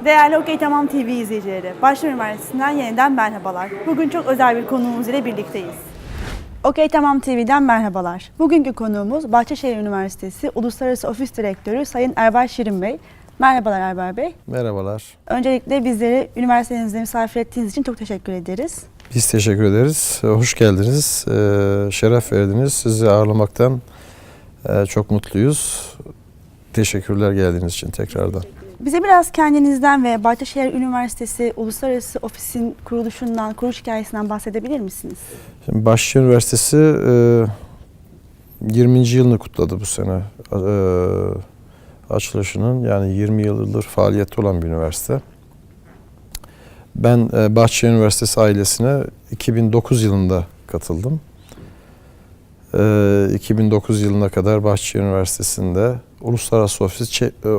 Değerli Okey Tamam TV izleyicileri, Bahçeşehir Üniversitesi'nden yeniden merhabalar. Bugün çok özel bir konuğumuz ile birlikteyiz. Okey Tamam TV'den merhabalar. Bugünkü konuğumuz Bahçeşehir Üniversitesi Uluslararası Ofis Direktörü Sayın Erbay Şirin Bey. Merhabalar Erbay Bey. Merhabalar. Öncelikle bizleri üniversitenizde misafir ettiğiniz için çok teşekkür ederiz. Biz teşekkür ederiz. Hoş geldiniz. Şeref verdiniz. Sizi ağırlamaktan çok mutluyuz. Teşekkürler geldiğiniz için tekrardan. Bize biraz kendinizden ve Bahçeşehir Üniversitesi Uluslararası Ofis'in kuruluşundan, kuruluş hikayesinden bahsedebilir misiniz? Şimdi Bahçeşehir Üniversitesi 20. yılını kutladı bu sene. Açılışının, yani 20 yıldır faaliyette olan bir üniversite. Ben Bahçeşehir Üniversitesi ailesine 2009 yılında katıldım. 2009 yılına kadar Bahçeşehir Üniversitesi'nde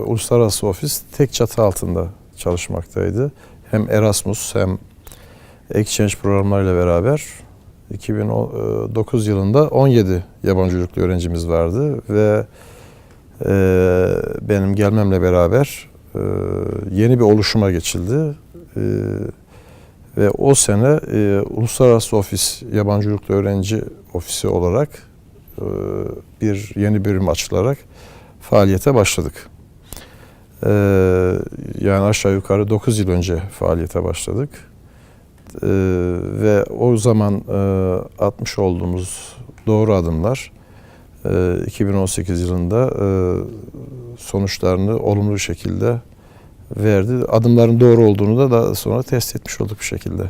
Uluslararası Ofis tek çatı altında çalışmaktaydı. Hem Erasmus hem Exchange programlarıyla beraber 2009 yılında 17 yabancı uyruklu öğrencimiz vardı ve benim gelmemle beraber yeni bir oluşuma geçildi. Ve o sene Uluslararası Ofis Yabancı Uyruklu Öğrenci Ofisi olarak yeni bölüm açılarak faaliyete başladık. Yani aşağı yukarı 9 yıl önce faaliyete başladık. Ve o zaman atmış olduğumuz doğru adımlar 2018 yılında sonuçlarını olumlu bir şekilde verdi. Adımların doğru olduğunu da daha sonra test etmiş olduk bir şekilde.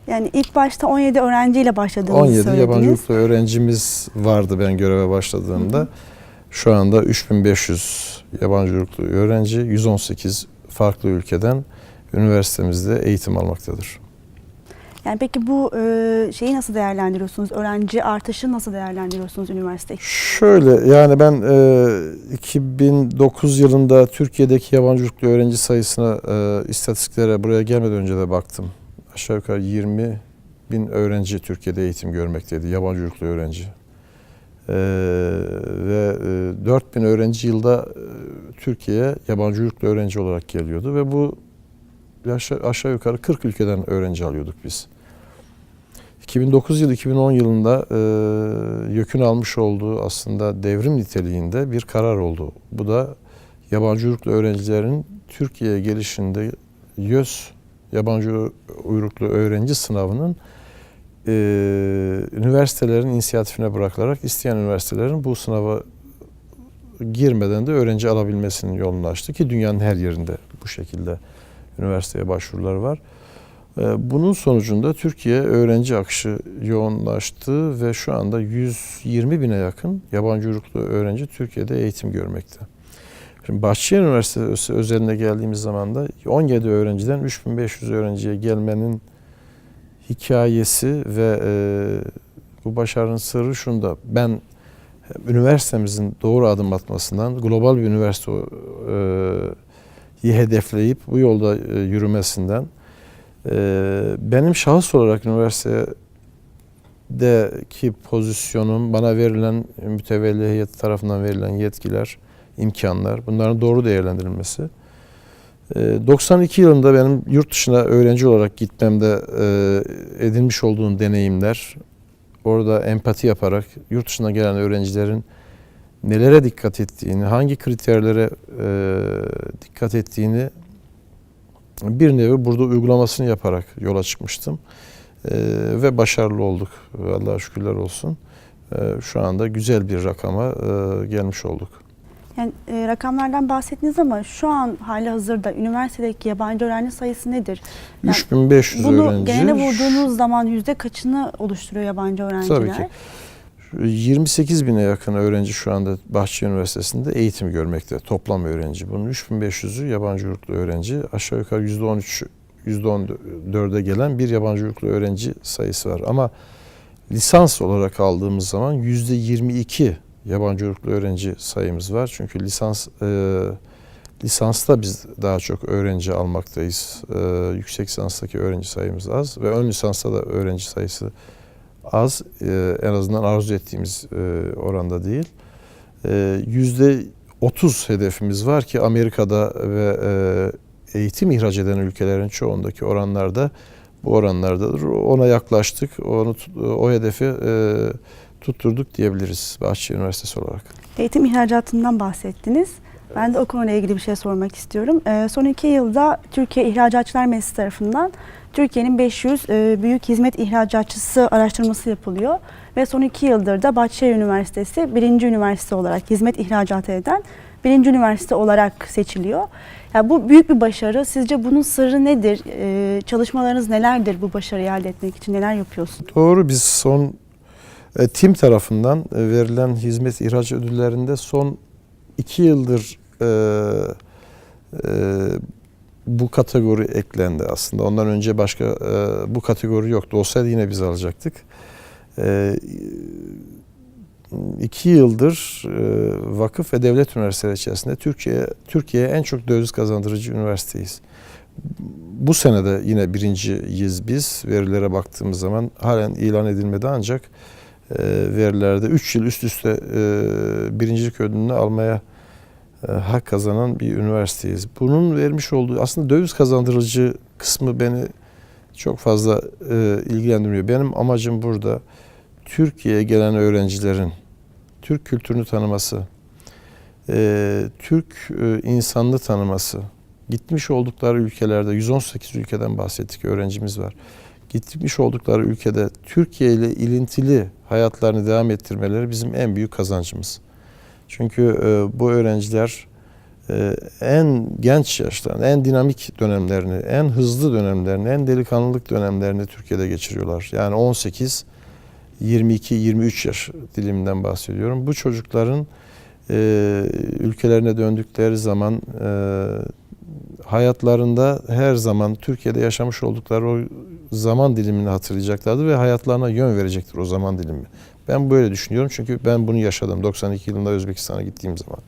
Yani ilk başta 17 öğrenciyle başladığınızı 17 söylediniz. yabancı uyruklu öğrencimiz vardı ben göreve başladığımda. Hı. Şu anda 3500 yabancı uyruklu öğrenci 118 farklı ülkeden üniversitemizde eğitim almaktadır. Yani peki bu şeyi nasıl değerlendiriyorsunuz? Öğrenci artışı nasıl değerlendiriyorsunuz üniversitede? Şöyle, yani ben 2009 yılında Türkiye'deki yabancı uyruklu öğrenci sayısına, istatistiklere buraya gelmeden önce de baktım. Aşağı yukarı 20 bin öğrenci Türkiye'de eğitim görmekteydi, yabancı uyruklu öğrenci. Ve 4 bin öğrenci yılda Türkiye'ye yabancı uyruklu öğrenci olarak geliyordu ve bu aşağı yukarı 40 ülkeden öğrenci alıyorduk biz. 2009 yıl 2010 yılında YÖK'ün almış olduğu aslında devrim niteliğinde bir karar oldu. Bu da yabancı uyruklu öğrencilerin Türkiye'ye gelişinde YÖS yabancı uyruklu öğrenci sınavının üniversitelerin inisiyatifine bırakılarak isteyen üniversitelerin bu sınava girmeden de öğrenci alabilmesinin yolunu açtı ki dünyanın her yerinde bu şekilde üniversiteye başvurular var. Bunun sonucunda Türkiye öğrenci akışı yoğunlaştı ve şu anda 120 bine yakın yabancı uyruklu öğrenci Türkiye'de eğitim görmekte. Şimdi Bahçeşehir Üniversitesi özeline geldiğimiz zaman da 17 öğrenciden 3500 öğrenciye gelmenin hikayesi ve bu başarının sırrı şunda: ben üniversitemizin doğru adım atmasından, global bir üniversiteyi hedefleyip bu yolda yürümesinden, benim şahıs olarak üniversitedeki pozisyonum, bana verilen mütevelli heyet tarafından verilen yetkiler, imkanlar, bunların doğru değerlendirilmesi. 92 yılında benim yurt dışına öğrenci olarak gitmemde edinmiş olduğum deneyimler, orada empati yaparak yurt dışına gelen öğrencilerin nelere dikkat ettiğini, hangi kriterlere dikkat ettiğini bir nevi burada uygulamasını yaparak yola çıkmıştım. Ve başarılı olduk. Allah'a şükürler olsun. Şu anda güzel bir rakama gelmiş olduk. Yani rakamlardan bahsettiniz ama şu an hali hazırda üniversitedeki yabancı öğrenci sayısı nedir? Yani 3500 bunu öğrenci. Bunu genele vurduğunuz zaman yüzde kaçını oluşturuyor yabancı öğrenciler? Tabii ki. 28 bine yakın öğrenci şu anda Bahçeşehir Üniversitesi'nde eğitim görmekte. Toplam öğrenci. Bunun 3500'ü yabancı uyruklu öğrenci. Aşağı yukarı %13, %14'e gelen bir yabancı uyruklu öğrenci sayısı var. Ama lisans olarak aldığımız zaman %22 yabancı uyruklu öğrenci sayımız var. Çünkü lisansta biz daha çok öğrenci almaktayız. Yüksek lisanstaki öğrenci sayımız az ve ön lisansta da öğrenci sayısı az. En azından arzu ettiğimiz oranda değil. %30 hedefimiz var ki Amerika'da ve eğitim ihraç eden ülkelerin çoğundaki oranlarda bu oranlardadır. Ona yaklaştık, o hedefi tutturduk diyebiliriz Bahçeşehir Üniversitesi olarak. Eğitim ihracatından bahsettiniz. Ben de o konuyla ilgili bir şey sormak istiyorum. Son 2 yılda Türkiye İhracatçılar Meclisi tarafından Türkiye'nin 500 büyük hizmet ihracatçısı araştırması yapılıyor. Ve son 2 yıldır da Bahçeşehir Üniversitesi birinci üniversite olarak hizmet ihracatı eden birinci üniversite olarak seçiliyor. Yani bu büyük bir başarı. Sizce bunun sırrı nedir? Çalışmalarınız nelerdir bu başarıyı elde etmek için? Neler yapıyorsunuz? Doğru, biz son TİM tarafından verilen hizmet ihraç ödüllerinde son 2 yıldır bu kategori eklendi aslında. Ondan önce başka bu kategori yoktu. Olsaydı yine biz alacaktık. 2 yıldır vakıf ve devlet üniversiteleri içerisinde Türkiye'ye en çok döviz kazandırıcı üniversiteyiz. Bu sene de yine birinciyiz biz. Verilere baktığımız zaman halen ilan edilmedi ancak verilerde 3 yıl üst üste birincilik ödülünü almaya hak kazanan bir üniversiteyiz. Bunun vermiş olduğu aslında döviz kazandırıcı kısmı beni çok fazla ilgilendirmiyor. Benim amacım burada Türkiye'ye gelen öğrencilerin Türk kültürünü tanıması, Türk insanını tanıması, gitmiş oldukları ülkelerde 118 ülkeden bahsettik, öğrencimiz var. Gitmiş oldukları ülkede Türkiye ile ilintili hayatlarını devam ettirmeleri bizim en büyük kazancımız. Çünkü bu öğrenciler en genç yaşlarını, en dinamik dönemlerini, en hızlı dönemlerini, en delikanlılık dönemlerini Türkiye'de geçiriyorlar. Yani 18, 22, 23 yaş diliminden bahsediyorum. Bu çocukların ülkelerine döndükleri zaman hayatlarında her zaman Türkiye'de yaşamış oldukları o zaman dilimini hatırlayacaklardır ve hayatlarına yön verecektir o zaman dilimi. Ben böyle düşünüyorum çünkü ben bunu yaşadım 92 yılında Özbekistan'a gittiğim zaman.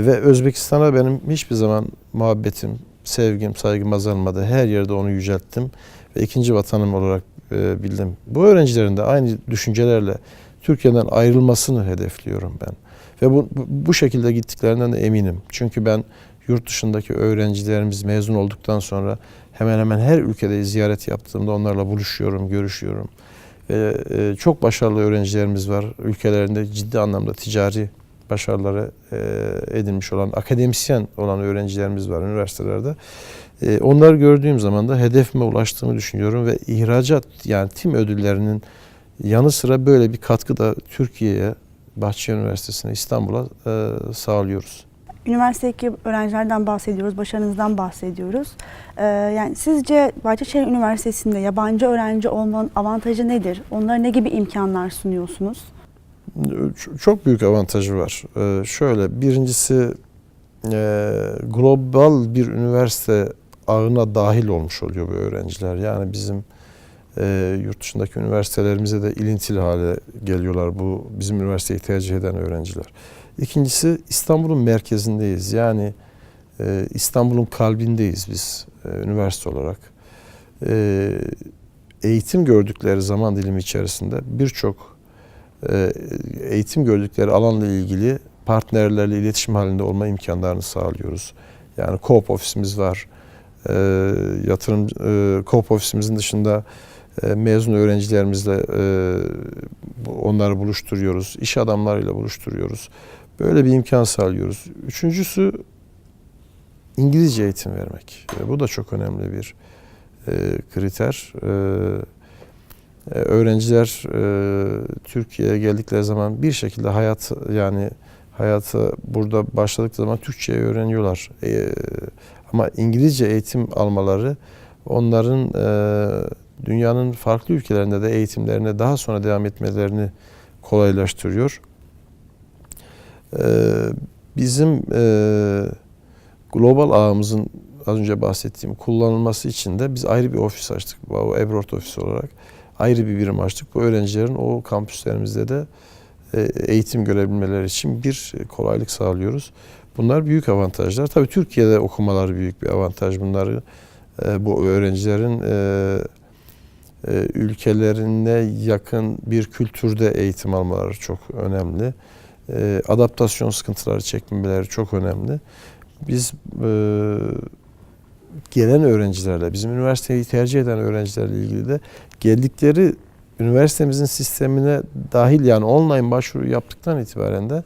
Ve Özbekistan'a benim hiçbir zaman muhabbetim, sevgim, saygım azalmadı. Her yerde onu yücelttim ve ikinci vatanım olarak bildim. Bu öğrencilerin de aynı düşüncelerle Türkiye'den ayrılmasını hedefliyorum ben. Ve bu şekilde gittiklerinden de eminim. Çünkü ben yurt dışındaki öğrencilerimiz mezun olduktan sonra hemen hemen her ülkede ziyaret yaptığımda onlarla buluşuyorum, görüşüyorum. Çok başarılı öğrencilerimiz var. Ülkelerinde ciddi anlamda ticari başarıları edinmiş olan, akademisyen olan öğrencilerimiz var üniversitelerde. Onları gördüğüm zaman da hedefime ulaştığımı düşünüyorum ve ihracat yani TİM ödüllerinin yanı sıra böyle bir katkı da Türkiye'ye, Bahçeşehir Üniversitesi'ne, İstanbul'a sağlıyoruz. Üniversitedeki öğrencilerden bahsediyoruz, başarınızdan bahsediyoruz. Yani sizce Bahçeşehir Üniversitesi'nde yabancı öğrenci olmanın avantajı nedir? Onlara ne gibi imkanlar sunuyorsunuz? Çok büyük avantajı var. Şöyle, birincisi global bir üniversite ağına dahil olmuş oluyor bu öğrenciler. Yani bizim yurt dışındaki üniversitelerimize de ilintili hale geliyorlar bu bizim üniversiteyi tercih eden öğrenciler. İkincisi İstanbul'un merkezindeyiz. Yani İstanbul'un kalbindeyiz biz üniversite olarak. Eğitim gördükleri zaman dilimi içerisinde birçok eğitim gördükleri alanla ilgili partnerlerle iletişim halinde olma imkanlarını sağlıyoruz. Yani co-op ofisimiz var. Yatırım co-op ofisimizin dışında mezun öğrencilerimizle onları buluşturuyoruz. İş adamlarıyla buluşturuyoruz. Böyle bir imkan sağlıyoruz. Üçüncüsü İngilizce eğitim vermek. Bu da çok önemli bir kriter. Öğrenciler Türkiye'ye geldikleri zaman bir şekilde hayatı burada başladıkları zaman Türkçe'yi öğreniyorlar. Ama İngilizce eğitim almaları onların dünyanın farklı ülkelerinde de eğitimlerine daha sonra devam etmelerini kolaylaştırıyor. Bizim global ağımızın az önce bahsettiğim kullanılması için de biz ayrı bir ofis açtık. Bu Ebrort ofisi olarak ayrı bir birim açtık. Bu öğrencilerin o kampüslerimizde de eğitim görebilmeleri için bir kolaylık sağlıyoruz. Bunlar büyük avantajlar. Tabii Türkiye'de okumaları büyük bir avantaj. Bunları bu öğrencilerin ülkelerine yakın bir kültürde eğitim almaları çok önemli. Adaptasyon sıkıntıları çekmemeleri çok önemli. Biz gelen öğrencilerle, bizim üniversiteyi tercih eden öğrencilerle ilgili de geldikleri üniversitemizin sistemine dahil, yani online başvuru yaptıktan itibaren de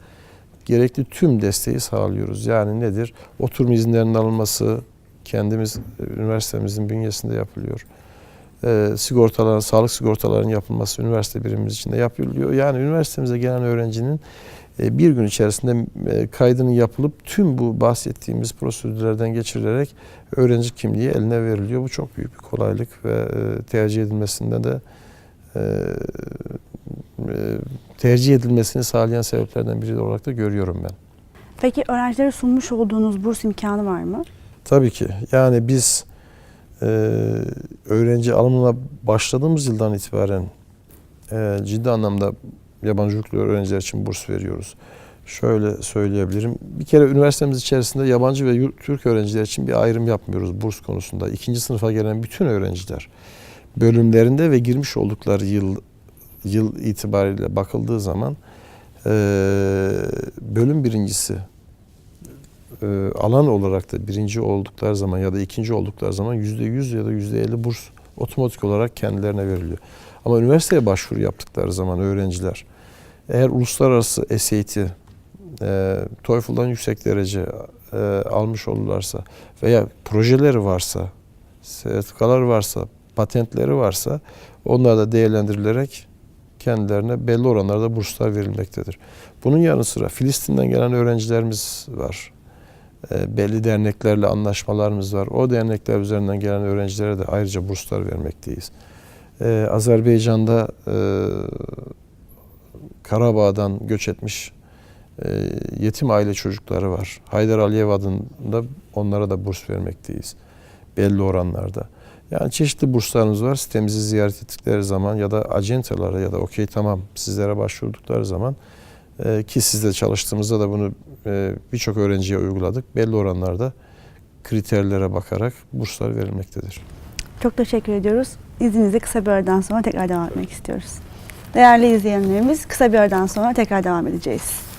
gerekli tüm desteği sağlıyoruz. Yani nedir? Oturum izinlerinin alınması kendimiz üniversitemizin bünyesinde yapılıyor. Sigortaların, sağlık sigortalarının yapılması üniversite birimimiz içinde yapılıyor. Yani üniversitemize gelen öğrencinin bir gün içerisinde kaydının yapılıp tüm bu bahsettiğimiz prosedürlerden geçirilerek öğrenci kimliği eline veriliyor. Bu çok büyük bir kolaylık ve tercih edilmesinde de tercih edilmesini sağlayan sebeplerden biri olarak da görüyorum ben. Peki öğrencilere sunmuş olduğunuz burs imkanı var mı? Tabii ki. Yani biz öğrenci alımına başladığımız yıldan itibaren ciddi anlamda yabancı uyruklu öğrenciler için burs veriyoruz. Şöyle söyleyebilirim. Bir kere üniversitemiz içerisinde yabancı ve Türk öğrenciler için bir ayrım yapmıyoruz burs konusunda. İkinci sınıfa gelen bütün öğrenciler bölümlerinde ve girmiş oldukları yıl itibariyle bakıldığı zaman bölüm birincisi alan olarak da birinci oldukları zaman ya da ikinci oldukları zaman %100 ya da %50 burs otomatik olarak kendilerine veriliyor. Ama üniversiteye başvuru yaptıkları zaman öğrenciler eğer uluslararası SAT, TOEFL'dan yüksek derece almış olurlarsa veya projeleri varsa, sertifikaları varsa, patentleri varsa onlar da değerlendirilerek kendilerine belli oranlarda burslar verilmektedir. Bunun yanı sıra Filistin'den gelen öğrencilerimiz var. Belli derneklerle anlaşmalarımız var. O dernekler üzerinden gelen öğrencilere de ayrıca burslar vermekteyiz. Azerbaycan'da Karabağ'dan göç etmiş yetim aile çocukları var. Haydar Aliyev adında onlara da burs vermekteyiz. Belli oranlarda. Yani çeşitli burslarımız var. Sitemizi ziyaret ettikleri zaman ya da acentalara ya da okey tamam sizlere başvurdukları zaman ki sizle çalıştığımızda da bunu birçok öğrenciye uyguladık. Belli oranlarda kriterlere bakarak burslar verilmektedir. Çok teşekkür ediyoruz. İzninizle kısa bir aradan sonra tekrar devam etmek istiyoruz. Değerli izleyenlerimiz, kısa bir aradan sonra tekrar devam edeceğiz.